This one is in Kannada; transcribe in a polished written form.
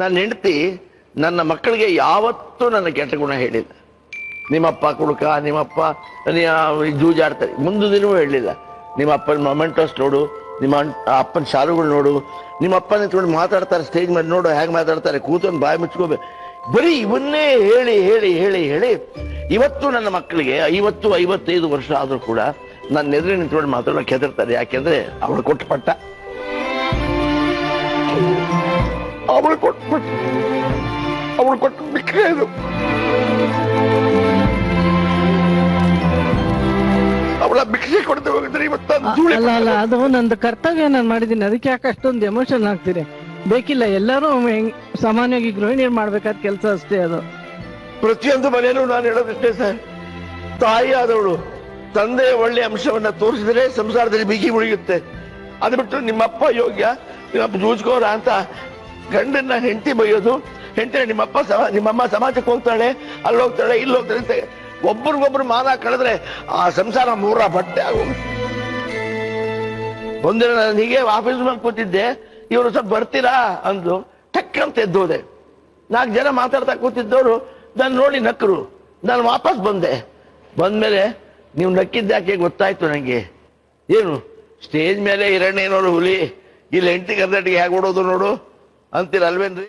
ನನ್ನ ಹೆಂಡತಿ ನನ್ನ ಮಕ್ಕಳಿಗೆ ಯಾವತ್ತೂ ನನ್ನ ಕೆಟ್ಟ ಗುಣ ಹೇಳಿಲ್ಲ. ನಿಮ್ಮಪ್ಪ ಕುಡುಕ, ನಿಮ್ಮಪ್ಪ ಜೂಜಾಡ್ತಾರೆ, ಮುಂದೆ ದಿನವೂ ಹೇಳಲಿಲ್ಲ. ನಿಮ್ಮ ಅಪ್ಪನ ಮೊಮೆಂಟೋಸ್ ನೋಡು, ನಿಮ್ಮ ಅಪ್ಪನ ಶಾಲುಗಳು ನೋಡು, ನಿಮ್ಮ ಅಪ್ಪ ನಿಂತ್ಕೊಂಡು ಮಾತಾಡ್ತಾರೆ ಸ್ಟೇಜ್ ಮೇಲೆ ನೋಡು ಹೇಗೆ ಮಾತಾಡ್ತಾರೆ, ಕೂತ್ಕೊಂಡು ಬಾಯಿ ಮುಚ್ಕೋಬೇಕು. ಬರೀ ಇವನ್ನೇ ಹೇಳಿ ಹೇಳಿ ಹೇಳಿ ಹೇಳಿ ಇವತ್ತು ನನ್ನ ಮಕ್ಕಳಿಗೆ 50-55 ವರ್ಷ ಆದ್ರೂ ಕೂಡ ನನ್ನ ಎದುರು ನಿಂತ್ಕೊಂಡು ಮಾತಾಡೋಕೆ ಹೆದರ್ತಾರೆ. ಯಾಕೆಂದ್ರೆ ಅವಳು ಕೊಟ್ಟ ಪಟ್ಟ, ಅವಳು ಕೊಟ್ಟು ಬಿಟ್ಟರೆ ಅದು ಅವಳ ಭಿಕ್ಷೆ ಕೊಡ್ತೇ ಹೋಗಿದ್ರೆ ಇವತ್ತು ಅಲ್ಲ, ಅದು ನಂದು ಕರ್ತವ್ಯ ನಾನು ಮಾಡಿದ್ದೀನಿ. ಅದಕ್ಕೆ ಯಾಕೆ ಅಷ್ಟೊಂದು ಎಮೋಷನ್ ಆಗ್ತೀರಿ? ಬೇಕಿಲ್ಲ, ಎಲ್ಲರೂ ಸಾಮಾನ್ಯವಾಗಿ ಗೃಹಿಣಿಯರು ಮಾಡ್ಬೇಕಾದ ಕೆಲಸ ಅಷ್ಟೇ ಅದು. ಪ್ರತಿಯೊಂದು ಮನೆಯಲ್ಲೂ ನಾನು ಹೇಳೋದಿಷ್ಟೇ ಸರ್, ತಾಯಿ ಆದವಳು ತಂದೆಯ ಒಳ್ಳೆ ಅಂಶವನ್ನ ತೋರಿಸಿದ್ರೆ ಸಂಸಾರದಲ್ಲಿ ಬಿಗಿ ಮುಳಿಯುತ್ತೆ. ಅದು ಬಿಟ್ಟು ನಿಮ್ಮಪ್ಪ ಯೋಗ್ಯ, ನಿಮ್ಮಪ್ಪ ಜೂಜ್ಕೋರ ಅಂತ ಗಂಡನ್ನ ಹೆಂಡತಿ ಬೈಯೋದು, ಹೆಂಡತಿ ನಿಮ್ಮಮ್ಮ ಸಮಾಜಕ್ಕೆ ಹೋಗ್ತಾಳೆ, ಅಲ್ಲಿ ಹೋಗ್ತಾಳೆ, ಇಲ್ಲಿ ಹೋಗ್ತಾಳೆ ಅಂತ ಒಬ್ರಿಗೊಬ್ರು ಮಾನ ಕಳೆದ್ರೆ ಆ ಸಂಸಾರ ಮೂರ ಬಟ್ಟೆ ಆಗೋಗುತ್ತೆ. ಒಂದಿನ ನಾನು ಹೀಗೆ ಆಫೀಸ್ ಮೇಲೆ ಕೂತಿದ್ದೆ, ಇವರು ಸ್ವಲ್ಪ ಬರ್ತೀರಾ ಅಂದು ಟಕ್ ಅಂತ ಎದ್ದೋದೆ. 4 ಜನ ಮಾತಾಡ್ತಾ ಕೂತಿದ್ದವರು ನಾನು ನೋಡಿ ನಕ್ಕರು. ನಾನು ವಾಪಸ್ ಬಂದ್ಮೇಲೆ ನೀವು ನಕ್ಕಿದ್ದಾಕೆ ಗೊತ್ತಾಯ್ತು ನಂಗೆ. ಏನು ಸ್ಟೇಜ್ ಮೇಲೆ ಹಿರಣ್ಯನವರು ಹುಲಿ, ಇಲ್ಲಿ ಹೆಂಡತಿ ಕರ್ನಾಟಕ ಹೇಗೆ ಓಡೋದು ನೋಡು ಅಂತೀರಲ್ವೇನ್ರಿ?